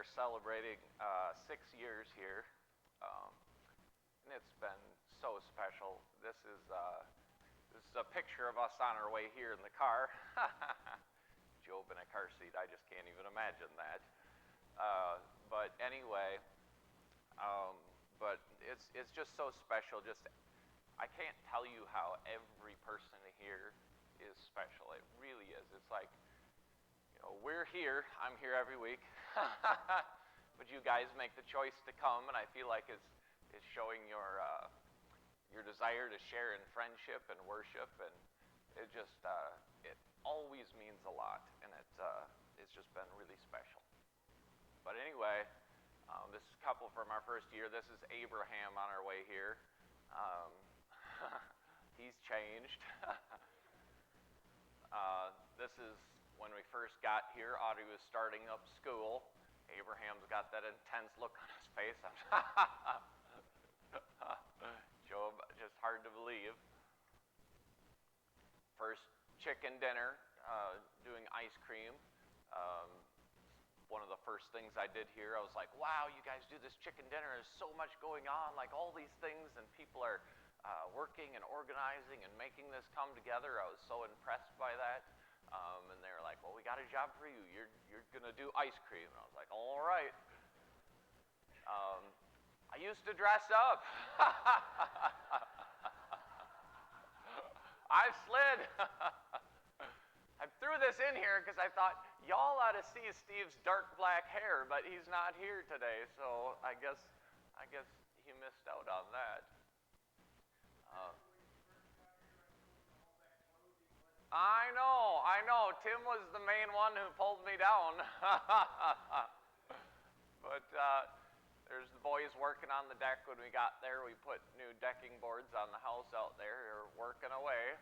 are celebrating 6 years here, and it's been so special. This is a picture of us on our way here in the car. Job in a car seat, I just can't even imagine that. But anyway, but it's just so special. I can't tell you how every person here is special. It really is. It's like, we're here. I'm here every week. But you guys make the choice to come, and I feel like it's showing your desire to share in friendship and worship, and it always means a lot, and it's just been really special. But anyway, this is a couple from our first year. This is Abraham on our way here. He's changed. This is when we first got here. Audrey was starting up school. Abraham's got that intense look on his face. Job, just hard to believe. First chicken dinner, doing ice cream. One of the first things I did here, I was like, wow, you guys do this chicken dinner. There's so much going on, like all these things, and people are working and organizing and making this come together. I was so impressed by that. And they were like, well, we got a job for you. You're going to do ice cream. And I was like, all right. I used to dress up. I've slid. I threw this in here because I thought, y'all ought to see Steve's dark black hair, but he's not here today, so I guess he missed out on that. I know. Tim was the main one who pulled me down. But there's the boys working on the deck. When we got there, we put new decking boards on the house out there. They're working away.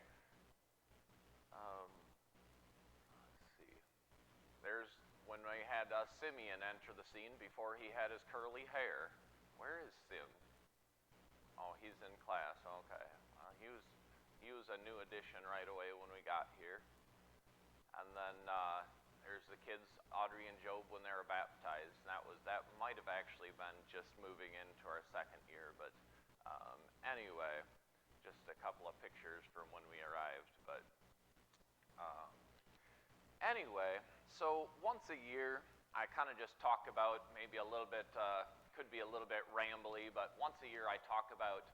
Let's see. There's when we had Simeon enter the scene before he had his curly hair. Where is Sim? Oh, he's in class. Okay. He was a new addition right away when we got here. And then there's the kids, Audrey and Job, when they were baptized. That might have actually been just moving into our second year. But anyway, just a couple of pictures from when we arrived. But anyway, so once a year, I kind of just talk about maybe a little bit, could be a little bit rambly, but once a year I talk about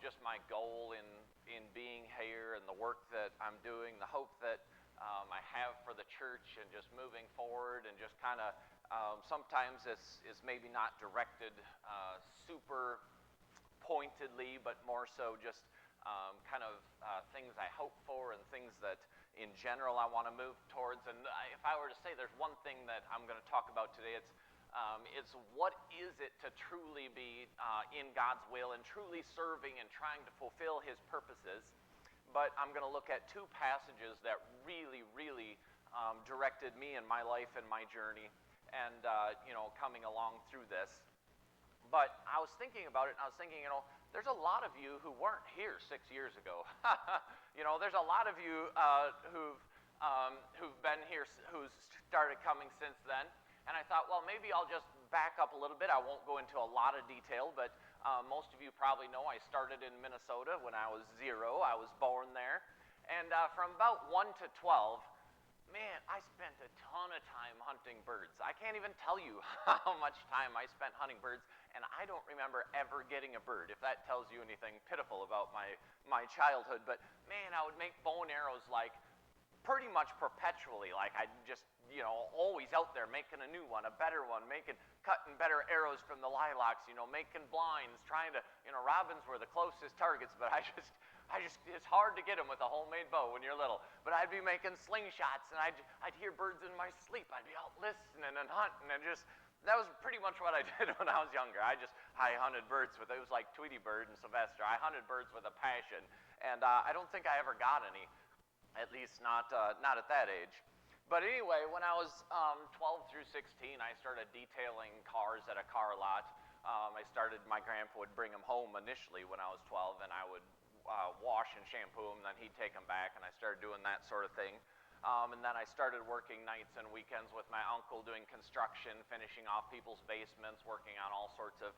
just my goal in being here and the work that I'm doing, the hope that I have for the church and just moving forward, and just kind of sometimes it's maybe not directed super pointedly, but more so just kind of things I hope for and things that in general I want to move towards. And if I were to say there's one thing that I'm going to talk about today, it's what is it to truly be in God's will and truly serving and trying to fulfill His purposes. But I'm going to look at two passages that really, really directed me in my life and my journey, and coming along through this. But I was thinking about it, and I was thinking, there's a lot of you who weren't here 6 years ago. There's a lot of you who've been here, who's started coming since then. And I thought, well, maybe I'll just back up a little bit. I won't go into a lot of detail, but most of you probably know I started in Minnesota when I was 0. I was born there. And from about 1 to 12, man, I spent a ton of time hunting birds. I can't even tell you how much time I spent hunting birds, and I don't remember ever getting a bird, if that tells you anything pitiful about my childhood. But man, I would make bow and arrows like pretty much perpetually. Like I'd just, always out there making a new one, a better one, cutting better arrows from the lilacs, making blinds, trying to, robins were the closest targets, but I just, it's hard to get them with a homemade bow when you're little. But I'd be making slingshots, and I'd hear birds in my sleep. I'd be out listening and hunting, and that was pretty much what I did when I was younger. I hunted birds it was like Tweety Bird and Sylvester. I hunted birds with a passion, and I don't think I ever got any, at least not at that age. But anyway, when I was 12 through 16, I started detailing cars at a car lot. My grandpa would bring them home initially when I was 12, and I would wash and shampoo them, then he'd take them back, and I started doing that sort of thing. And then I started working nights and weekends with my uncle doing construction, finishing off people's basements, working on all sorts of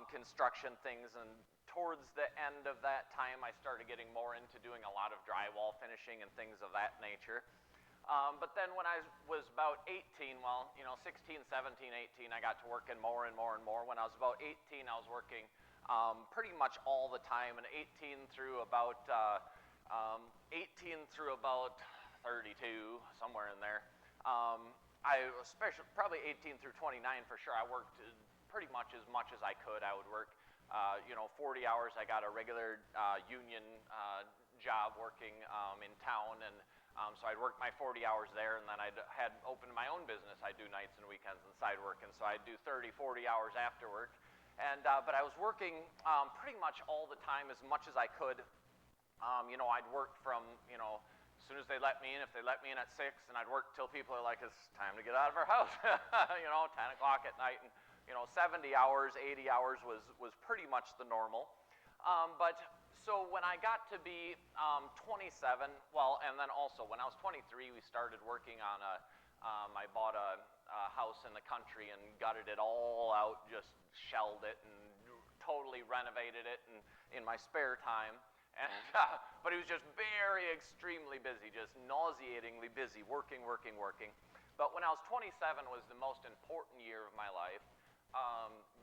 construction things. And towards the end of that time, I started getting more into doing a lot of drywall finishing and things of that nature. But then when I was about 18, 16, 17, 18, I got to working more and more and more. When I was about 18, I was working pretty much all the time, and 18 through about 32, somewhere in there. Probably 18 through 29 for sure. I worked pretty much as I could. I would work, 40 hours. I got a regular union job working in town, and so I'd work my 40 hours there, and then I had opened my own business. I'd do nights and weekends and side work, and so I'd do 30, 40 hours after work. And but I was working pretty much all the time, as much as I could. I'd work from, as soon as they let me in, if they let me in at 6, and I'd work till people are like, it's time to get out of our house, 10 o'clock at night. And, 70 hours, 80 hours was pretty much the normal. But so when I got to be 27, and then also when I was 23, we started working on I bought a house in the country and gutted it all out, just shelled it and totally renovated it in my spare time. And, but it was just very extremely busy, just nauseatingly busy, working. But when I was 27 was the most important year of my life,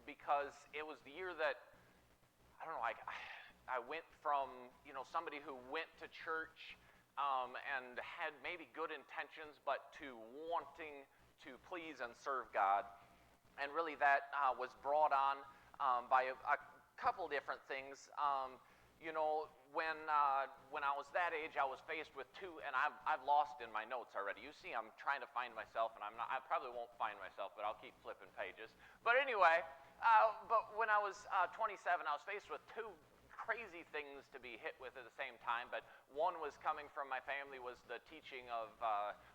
because it was the year that, I went from, somebody who went to church and had maybe good intentions, but to wanting to please and serve God. And really that was brought on by a couple different things. When I was that age, I was faced with two, and I've lost in my notes already. You see, I'm trying to find myself, and I probably won't find myself, but I'll keep flipping pages. But anyway, but when I was 27, I was faced with two crazy things to be hit with at the same time. But one was coming from my family, was the teaching of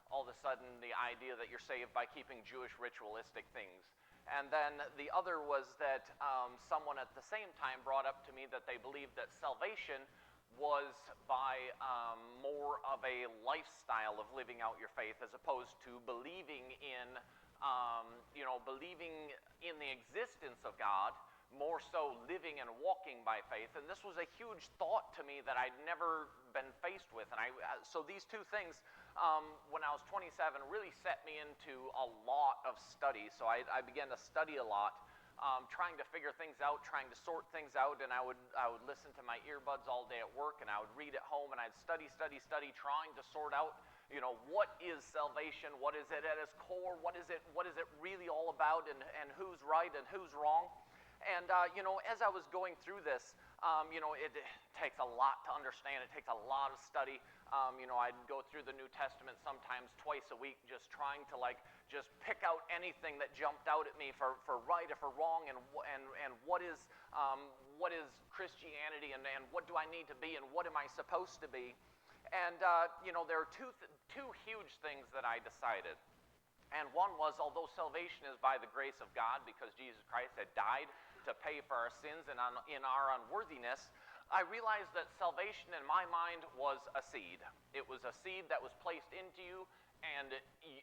all of a sudden the idea that you're saved by keeping Jewish ritualistic things. And then the other was that someone at the same time brought up to me that they believed that salvation was by more of a lifestyle of living out your faith, as opposed to believing in the existence of God, more so living and walking by faith. And this was a huge thought to me that I'd never been faced with. And so these two things, when I was 27, really set me into a lot of study. So I began to study a lot, trying to figure things out, trying to sort things out. And I would listen to my earbuds all day at work, and I would read at home, and I'd study, trying to sort out, what is salvation? What is it at its core? What is it really all about? And who's right and who's wrong? And, as I was going through this, it takes a lot to understand. It takes a lot of study. I'd go through the New Testament sometimes twice a week, just trying to just pick out anything that jumped out at me for right or for wrong, and what is Christianity, and what do I need to be, and what am I supposed to be? And, there are two huge things that I decided. And one was, although salvation is by the grace of God, because Jesus Christ had died to pay for our sins and in our unworthiness, I realized that salvation in my mind was a seed. It was a seed that was placed into you, and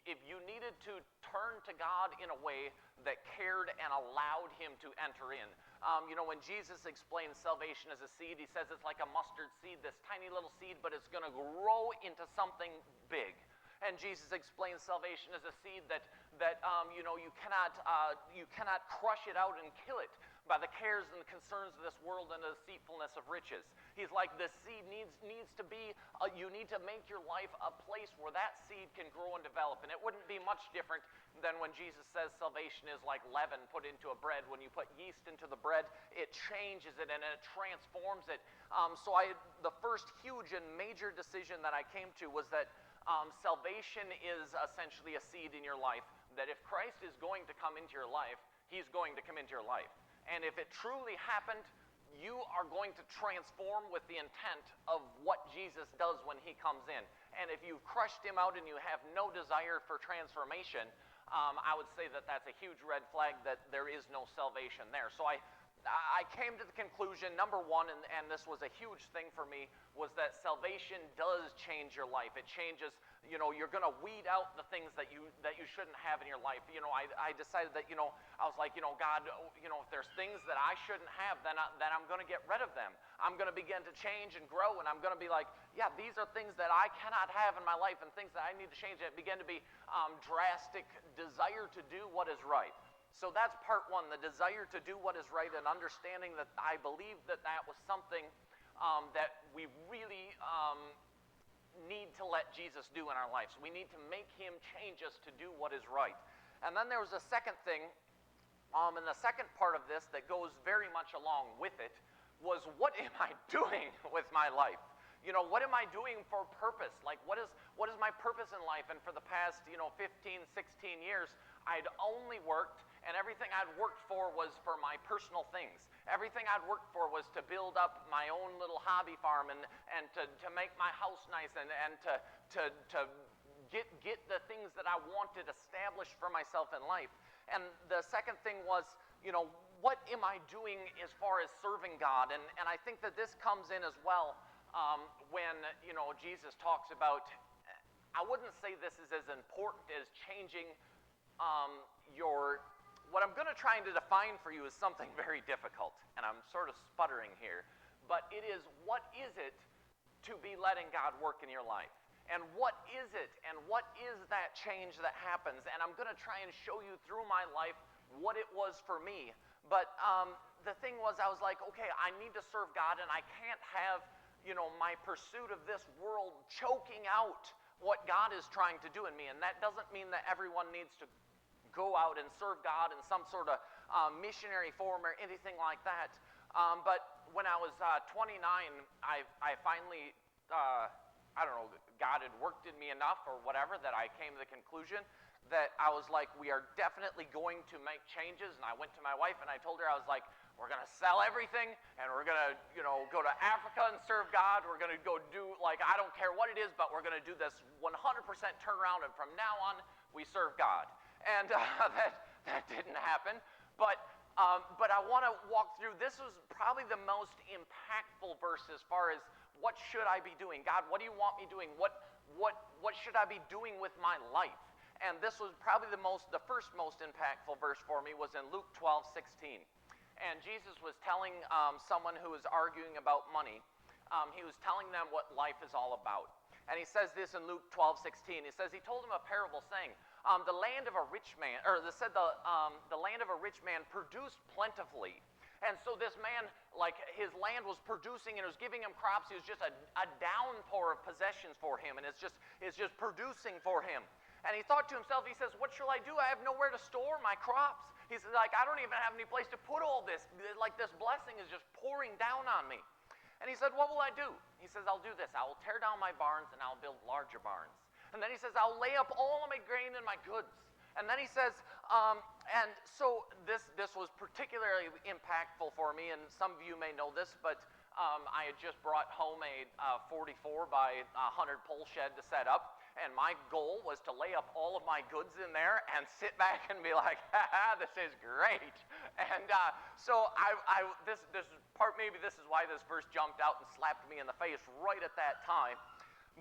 if you needed to turn to God in a way that cared and allowed him to enter in. When Jesus explains salvation as a seed, he says it's like a mustard seed, this tiny little seed, but it's going to grow into something big. And Jesus explains salvation as a seed that you cannot crush it out and kill it by the cares and the concerns of this world and the deceitfulness of riches. He's like, the seed needs to be, you need to make your life a place where that seed can grow and develop. And it wouldn't be much different than when Jesus says salvation is like leaven put into a bread. When you put yeast into the bread, it changes it and it transforms it. So the first huge and major decision that I came to was that salvation is essentially a seed in your life, that if Christ is going to come into your life, he's going to come into your life. And if it truly happened, you are going to transform with the intent of what Jesus does when he comes in. And if you've crushed him out and you have no desire for transformation, I would say that that's a huge red flag, that there is no salvation there. So I I came to the conclusion, number one, and this was a huge thing for me, was that salvation does change your life. It changes, you're going to weed out the things that you shouldn't have in your life. I decided that, I was like, God, if there's things that I shouldn't have, then I'm going to get rid of them. I'm going to begin to change and grow, and I'm going to be like, yeah, these are things that I cannot have in my life and things that I need to change. It began to be drastic desire to do what is right. So that's part one, the desire to do what is right, and understanding that I believe that was something that we really need to let Jesus do in our lives. We need to make him change us to do what is right. And then there was a second thing, and the second part of this that goes very much along with it was, what am I doing with my life? What am I doing for purpose? Like, what is my purpose in life? And for the past, 15, 16 years, I'd only worked, and everything I'd worked for was for my personal things. Everything I'd worked for was to build up my own little hobby farm and to make my house nice and to get the things that I wanted established for myself in life. And the second thing was, what am I doing as far as serving God? And I think that this comes in as well when, Jesus talks about, I wouldn't say this is as important as changing what I'm going to try and to define for you is something very difficult, and I'm sort of sputtering here, but it is, what is it to be letting God work in your life? And what is it, and what is that change that happens? And I'm going to try and show you through my life what it was for me. But the thing was, I was like, okay, I need to serve God, and I can't have, my pursuit of this world choking out what God is trying to do in me. And that doesn't mean that everyone needs to go out and serve God in some sort of missionary form or anything like that. But when I was 29, I finally, I don't know, God had worked in me enough or whatever that I came to the conclusion that I was like, we are definitely going to make changes. And I went to my wife and I told her, I was like, we're going to sell everything and we're going to, go to Africa and serve God. We're going to go do, I don't care what it is, but we're going to do this 100% turnaround, and from now on, we serve God. And that didn't happen, but I want to walk through. This was probably the most impactful verse as far as what should I be doing? God, what do you want me doing? What should I be doing with my life? And this was probably the first most impactful verse for me was in Luke 12:16, and Jesus was telling someone who was arguing about money. He was telling them what life is all about. And he says this in Luke 12:16. He says, he told them a parable saying, the land of a rich man, or the land of a rich man produced plentifully. And so this man, his land was producing and it was giving him crops. It was just a downpour of possessions for him, and it's just producing for him. And he thought to himself, he says, what shall I do? I have nowhere to store my crops. He says, I don't even have any place to put all this. This blessing is just pouring down on me. And he said, what will I do? He says, I'll do this. I will tear down my barns and I'll build larger barns. And then he says, I'll lay up all of my grain and my goods. And then he says, and so this was particularly impactful for me, and some of you may know this, but I had just brought home a 44 by 100 pole shed to set up, and my goal was to lay up all of my goods in there and sit back and be like, ha, this is great. And so maybe this is why this verse jumped out and slapped me in the face right at that time.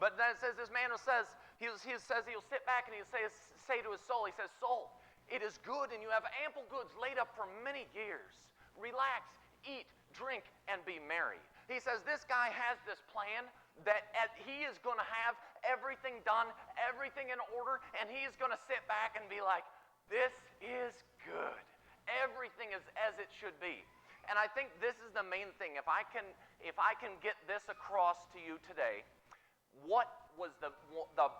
But then it says, this man says, he'll sit back and he'll say to his soul, he says, soul, it is good and you have ample goods laid up for many years. Relax, eat, drink, and be merry. He says this guy has this plan that he is going to have everything done, everything in order, and he is going to sit back and be like, this is good. Everything is as it should be. And I think this is the main thing. If I can get this across to you today, what was the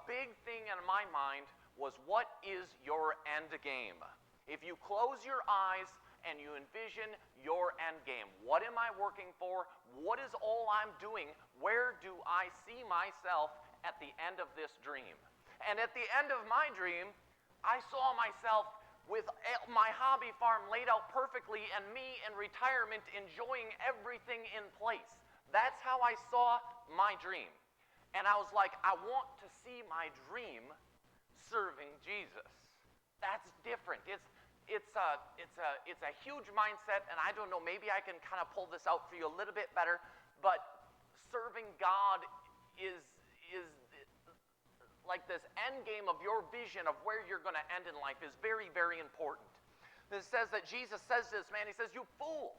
big thing in my mind was, what is your end game? If you close your eyes and you envision your end game, what am I working for? What is all I'm doing? Where do I see myself at the end of this dream? And at the end of my dream, I saw myself with my hobby farm laid out perfectly and me in retirement enjoying everything in place. That's how I saw my dream. And I was like, I want to see my dream serving Jesus. That's different. it's a huge mindset, and I don't know, maybe I can kind of pull this out for you a little bit better, but serving God is like this end game of your vision of where you're going to end in life is very, very important. It says that Jesus says to this man, he says, "You fool,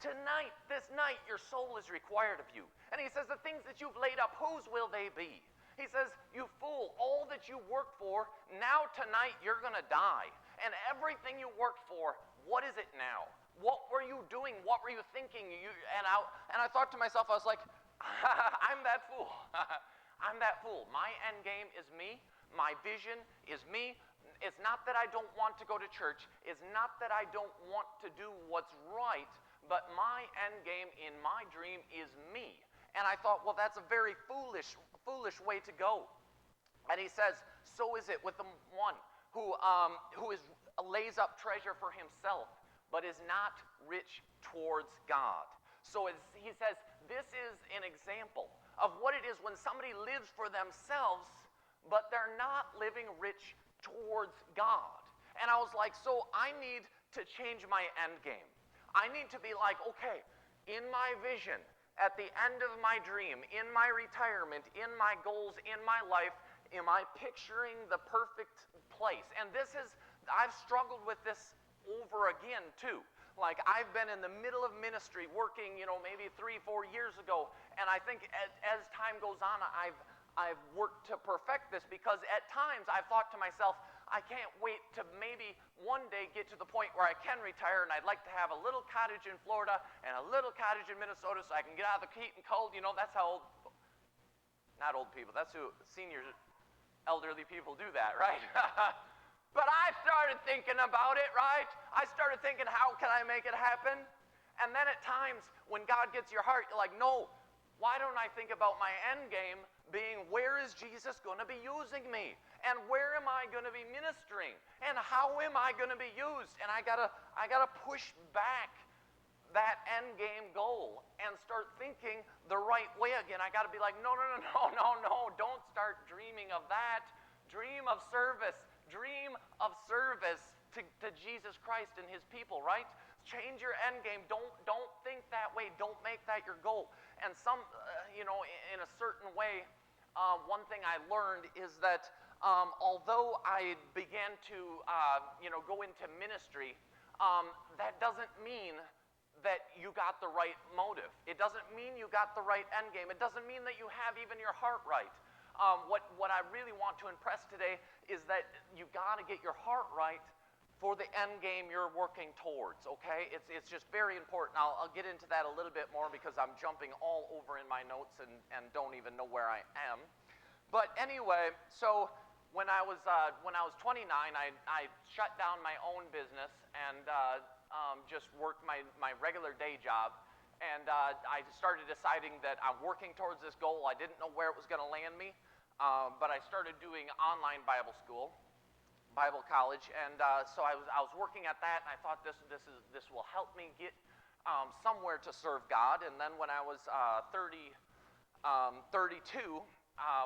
tonight, this night, your soul is required of you." And he says, "The things that you've laid up, whose will they be?" He says, "You fool, all that you work for, now tonight you're going to die. And everything you worked for, what is it now? What were you doing? What were you thinking?" And I thought to myself, I was like, I'm that fool. I'm that fool. My end game is me. My vision is me. It's not that I don't want to go to church. It's not that I don't want to do what's right, but my end game in my dream is me. And I thought, well, that's a very foolish way to go. And he says, so is it with the one who lays up treasure for himself, but is not rich towards God. So he says, this is an example of what it is when somebody lives for themselves, but they're not living rich towards God. And I was like, so I need to change my end game. I need to be like, okay, in my vision, at the end of my dream, in my retirement, in my goals, in my life, am I picturing the perfect place? And I've struggled with this over again too. Like, I've been in the middle of ministry working, maybe 3-4 years ago, and I think as time goes on, I've worked to perfect this, because at times I've thought to myself, I can't wait to maybe one day get to the point where I can retire, and I'd like to have a little cottage in Florida and a little cottage in Minnesota so I can get out of the heat and cold. That's how not old people, that's who seniors, elderly people do that, right? But I started thinking about it, right? I started thinking, how can I make it happen? And then at times, when God gets your heart, you're like, no, why don't I think about my end game being, where is Jesus going to be using me? And where am I going to be ministering? And how am I going to be used? And I gotta push back that end game goal and start thinking the right way again. I gotta be like, no, don't start dreaming of that. Dream of service. Dream of service to Jesus Christ and his people, right? Change your end game. Don't think that way. Don't make that your goal. And in a certain way, one thing I learned is that although I began to go into ministry, that doesn't mean that you got the right motive. It doesn't mean you got the right end game. It doesn't mean that you have even your heart right. What I really want to impress today is that you got to get your heart right for the end game you're working towards, okay? It's just very important. I'll get into that a little bit more because I'm jumping all over in my notes and don't even know where I am. But anyway, so when I was 29, I shut down my own business and just worked my regular day job. And I started deciding that I'm working towards this goal. I didn't know where it was going to land me, but I started doing online Bible college, and so I was working at that, and I thought this will help me get somewhere to serve God. And then when I was 32,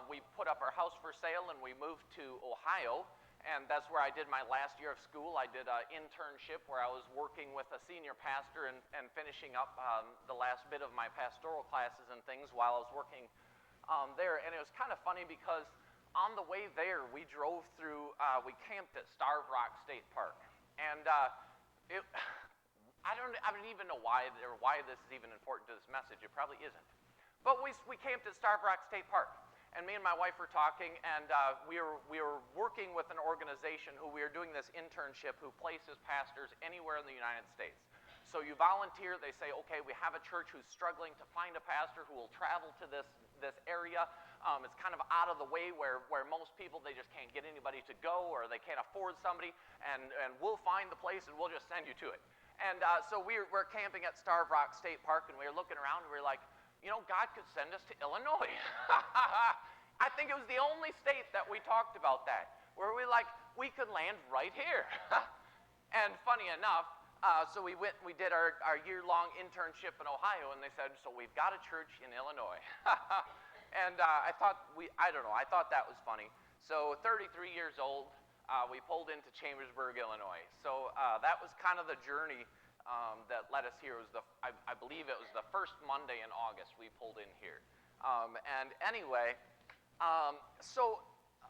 we put up our house for sale, and we moved to Ohio. And that's where I did my last year of school. I did an internship where I was working with a senior pastor and finishing up the last bit of my pastoral classes and things while I was working there. And it was kind of funny because on the way there, we drove through, we camped at Starved Rock State Park. And I don't even know why this is even important to this message. It probably isn't. But we camped at Starved Rock State Park. And me and my wife were talking, and we were working with an organization who we were doing this internship who places pastors anywhere in the United States. So you volunteer, they say, okay, we have a church who's struggling to find a pastor who will travel to this area. It's kind of out of the way where most people, they just can't get anybody to go, or they can't afford somebody, and we'll find the place and we'll just send you to it. And so we're camping at Starved Rock State Park, and we were looking around, and we were like, God could send us to Illinois. I think it was the only state that we talked about that, where we could land right here. And funny enough, so we did our year-long internship in Ohio, and they said, so we've got a church in Illinois. And I thought that was funny. So 33 years old, we pulled into Chambersburg, Illinois. So that was kind of the journey that led us here. It was I believe it was the first Monday in August we pulled in here. And anyway, so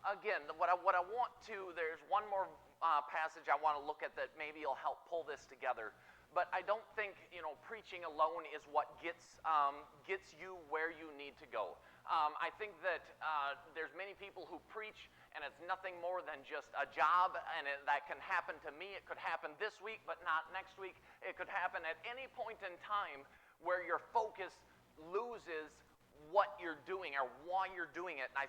again, what I want to, there's one more passage I want to look at that maybe will help pull this together. But I don't think, preaching alone is what gets you where you need to go. I think that there's many people who preach, and it's nothing more than just a job, and that can happen to me. It could happen this week, but not next week. It could happen at any point in time where your focus loses what you're doing or why you're doing it. And I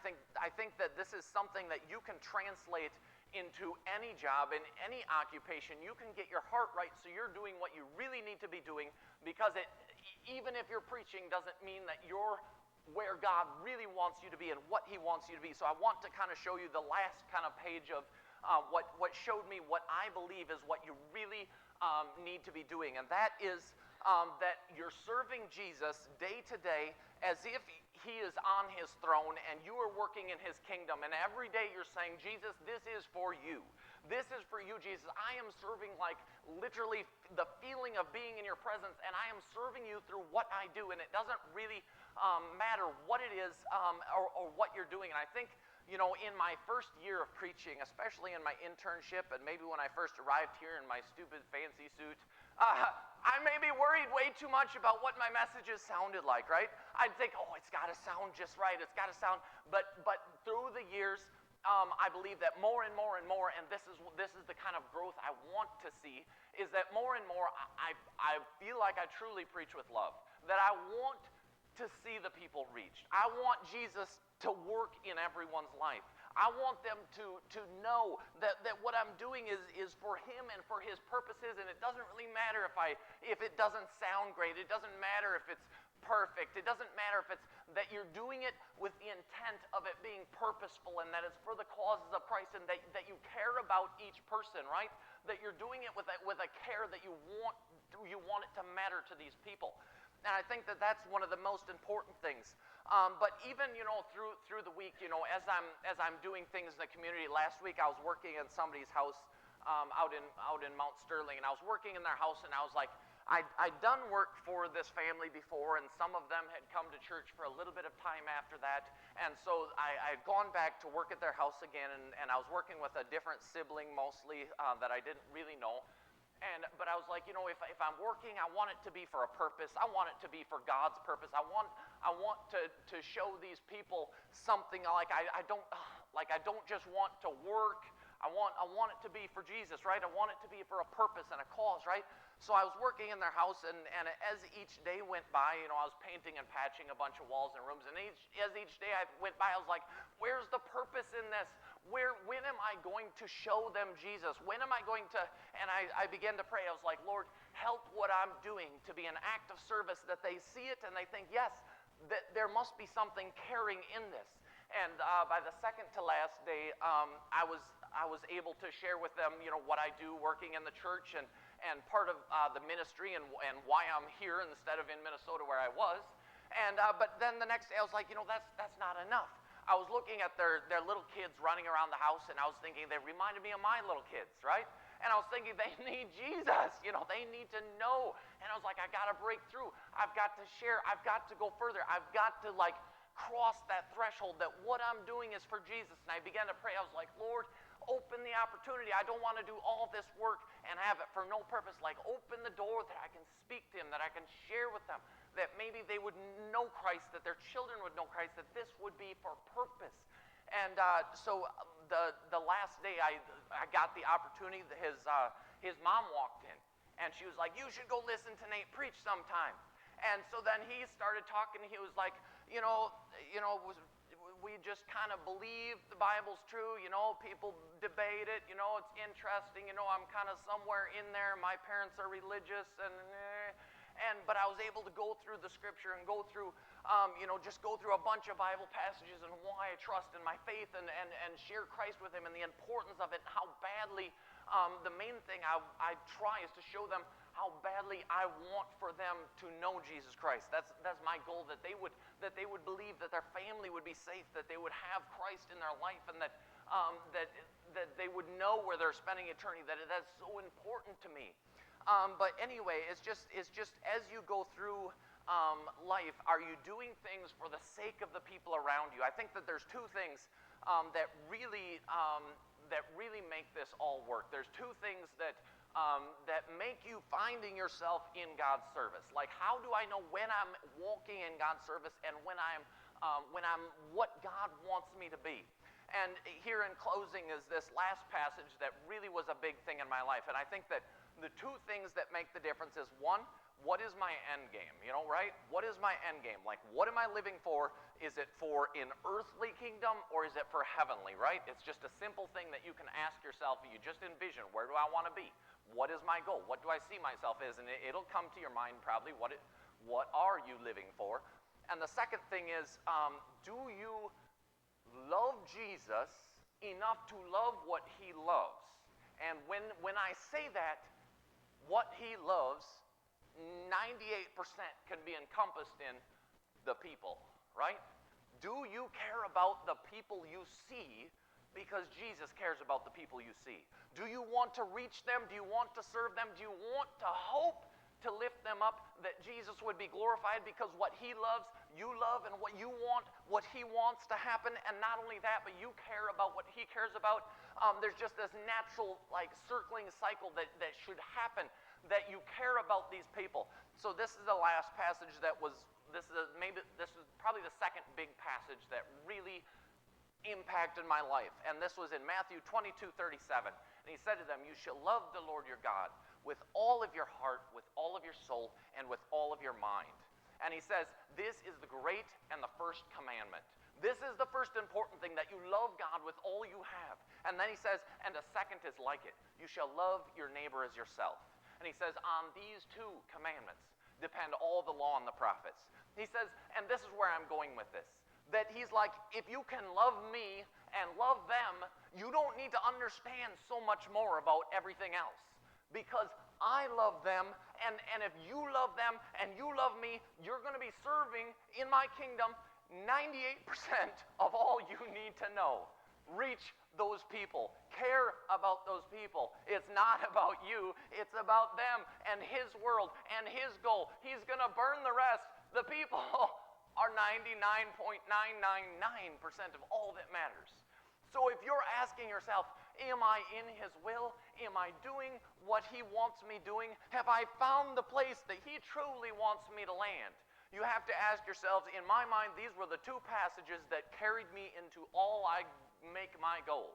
think that this is something that you can translate into any job, in any occupation. You can get your heart right so you're doing what you really need to be doing, because even if you're preaching doesn't mean that you're where God really wants you to be and what he wants you to be. So I want to kind of show you the last kind of page of what showed me what I believe is what you really need to be doing, and that is that you're serving Jesus day to day as if he is on his throne and you are working in his kingdom, and every day you're saying, Jesus, this is for you. This is for you, Jesus. I am serving, like literally the feeling of being in your presence, and I am serving you through what I do, and it doesn't really matter what it is or what you're doing. And I think, in my first year of preaching, especially in my internship, and maybe when I first arrived here in my stupid fancy suit, I may be worried way too much about what my messages sounded like, right? I'd think, oh, it's got to sound just right. It's got to sound, but through the years, I believe that more and more and more, and this is the kind of growth I want to see, is that more and more I feel like I truly preach with love, that I want to see the people reached. I want Jesus to work in everyone's life. I want them to know that what I'm doing is for him and for his purposes, and it doesn't really matter if it doesn't sound great. It doesn't matter if it's perfect. It doesn't matter if it's that you're doing it with the intent of it being purposeful, and that it's for the causes of Christ, and that you care about each person, right? That you're doing it with a care that you want it to matter to these people. And I think that that's one of the most important things. But even through the week, as I'm doing things in the community. Last week I was working in somebody's house out in Mount Sterling, and I was working in their house, and I was like, I'd done work for this family before, and some of them had come to church for a little bit of time after that, and so I'd gone back to work at their house again, and I was working with a different sibling mostly that I didn't really know. But I was like, if I'm working, I want it to be for a purpose. I want it to be for God's purpose. I want to show these people something like I don't just want to work. I want it to be for Jesus, right? I want it to be for a purpose and a cause, right? So I was working in their house, and as each day went by, I was painting and patching a bunch of walls and rooms, and as each day I went by, I was like, where's the purpose in this? When am I going to show them Jesus? When am I going to, and I began to pray. I was like, Lord, help what I'm doing to be an act of service, that they see it and they think, yes, that there must be something caring in this. And by the second to last day, I was able to share with them, what I do working in the church and part of the ministry and why I'm here instead of in Minnesota where I was. And but then the next day I was like, that's not enough. I was looking at their little kids running around the house, and I was thinking they reminded me of my little kids, right? And I was thinking they need Jesus, they need to know. And I was like, I got to break through. I've got to share. I've got to go further. I've got to cross that threshold that what I'm doing is for Jesus. And I began to pray. I was like, Lord, open the opportunity. I don't want to do all this work and have it for no purpose. Open the door that I can speak to him, that I can share with them, that maybe they would know Christ, that their children would know Christ, that this would be for purpose. And so the last day I got the opportunity. His mom walked in, and she was like, you should go listen to Nate preach sometime. And so then he started talking. He was like, we just kind of believe the Bible's true. People debate it. It's interesting. I'm kind of somewhere in there. My parents are religious, but I was able to go through the scripture and go through, just go through a bunch of Bible passages and why I trust in my faith and share Christ with him and the importance of it, and how badly, the main thing I try is to show them how badly I want for them to know Jesus Christ. That's my goal, that they would believe, that their family would be safe, that they would have Christ in their life, and that that they would know where they're spending eternity, that's so important to me. But anyway, it's just as you go through life, are you doing things for the sake of the people around you? I think that there's two things that really make this all work. There's two things that make you finding yourself in God's service. Like, how do I know when I'm walking in God's service and when I'm what God wants me to be? And here in closing is this last passage that really was a big thing in my life. And I think that the two things that make the difference is, one, what is my end game? You know, right? What is my end game? Like, what am I living for? Is it for an earthly kingdom or is it for heavenly, right? It's just a simple thing that you can ask yourself. You just envision, where do I want to be? What is my goal? What do I see myself as? And it'll come to your mind probably, what are you living for? And the second thing is, do you love Jesus enough to love what he loves? And when I say that, what he loves, 98% can be encompassed in the people, right? Do you care about the people you see because Jesus cares about the people you see? Do you want to reach them? Do you want to serve them? Do you want to hope to lift them up, that Jesus would be glorified because what he loves, you love, and what you want, what he wants to happen? And not only that, but you care about what he cares about. There's just this natural, like, circling cycle that should happen, that you care about these people. So this is the last passage that was, this is probably the second big passage that really impacted my life. And this was in Matthew 22:37. And he said to them, you shall love the Lord your God with all of your heart, with all of your soul, and with all of your mind. And he says, this is the great and the first commandment. This is the first important thing, that you love God with all you have. And then he says, and the second is like it. You shall love your neighbor as yourself. And he says, on these two commandments depend all the law and the prophets. He says, and this is where I'm going with this, that he's like, if you can love me and love them, you don't need to understand so much more about everything else. Because I love them, and if you love them and you love me, you're going to be serving in my kingdom 98% of all you need to know. Reach those people. Care about those people. It's not about you. It's about them and his world and his goal. He's going to burn the rest. The people are 99.999% of all that matters. So if you're asking yourself, am I in his will? Am I doing what he wants me doing? Have I found the place that he truly wants me to land? You have to ask yourselves, in my mind, these were the two passages that carried me into all I make my goal.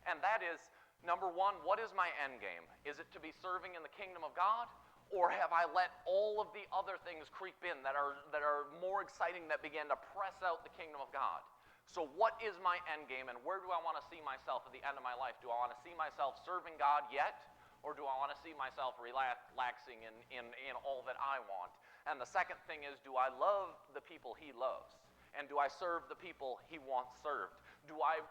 And that is, number one, what is my end game? Is it to be serving in the kingdom of God? Or have I let all of the other things creep in that are more exciting, that begin to press out the kingdom of God? So what is my end game, and where do I want to see myself at the end of my life? Do I want to see myself serving God yet, or do I want to see myself relaxing in all that I want? And the second thing is, do I love the people he loves? And do I serve the people he wants served? Do I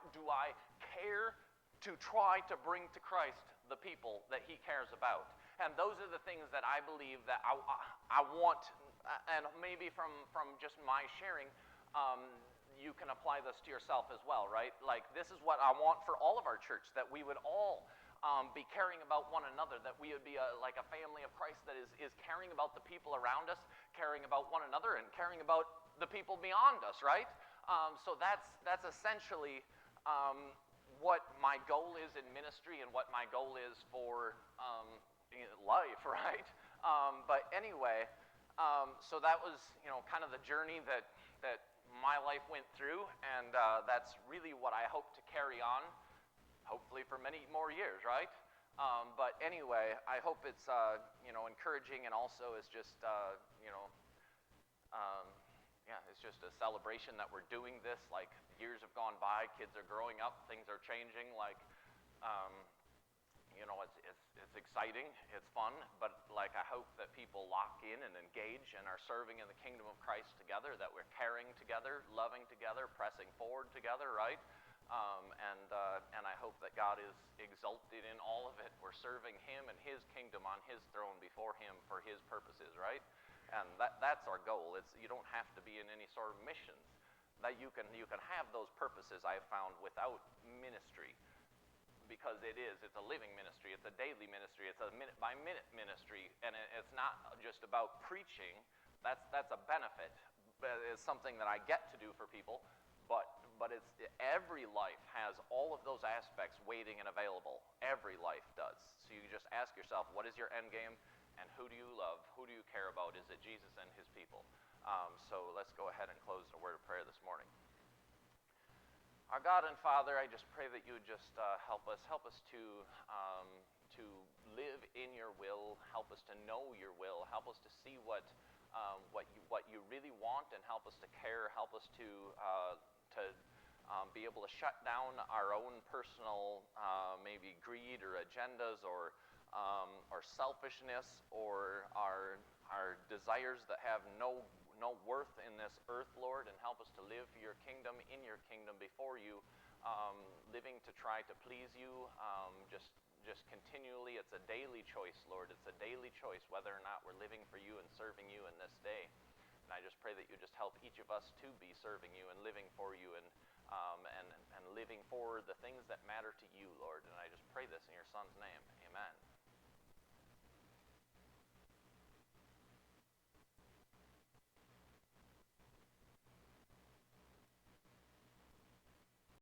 care to try to bring to Christ the people that he cares about? And those are the things that I believe that I want, and maybe from just my sharing, you can apply this to yourself as well, right? Like, this is what I want for all of our church, that we would all be caring about one another, that we would be like a family of Christ that is caring about the people around us, caring about one another, and caring about the people beyond us, right? So that's essentially what my goal is in ministry and what my goal is for life, right? But anyway, so that was, kind of the journey that my life went through, and that's really what I hope to carry on, hopefully for many more years, right? But anyway, I hope it's encouraging, and also it's just it's just a celebration that we're doing this. Like, years have gone by, kids are growing up, things are changing. Like, it's exciting, it's fun, but like, I hope that people lock in and engage and are serving in the kingdom of Christ together, that we're caring together, loving together, pressing forward together, right? And I hope that God is exalted in all of it. We're serving him and his kingdom on his throne before him for his purposes, right? And that's our goal. You don't have to be in any sort of missions. That you can have those purposes, I have found, without ministry. because it is. It's a living ministry. It's a daily ministry. It's a minute-by-minute ministry, and it's not just about preaching. That's a benefit. It's something that I get to do for people, but every life has all of those aspects waiting and available. Every life does. So you just ask yourself, what is your end game, and who do you love? Who do you care about? Is it Jesus and his people? So let's go ahead and close in a word of prayer this morning. Our God and Father, I just pray that you would just help us to live in your will, help us to know your will, help us to see what you really want, and help us to care, help us to be able to shut down our own personal maybe greed or agendas or selfishness or our desires that have no worth in this earth, Lord, and help us to live for your kingdom, in your kingdom, before you, living to try to please you, just continually. It's a daily choice, Lord. It's a daily choice whether or not we're living for you and serving you in this day. And I just pray that you just help each of us to be serving you and living for you and living for the things that matter to you, Lord. And I just pray this in your Son's name.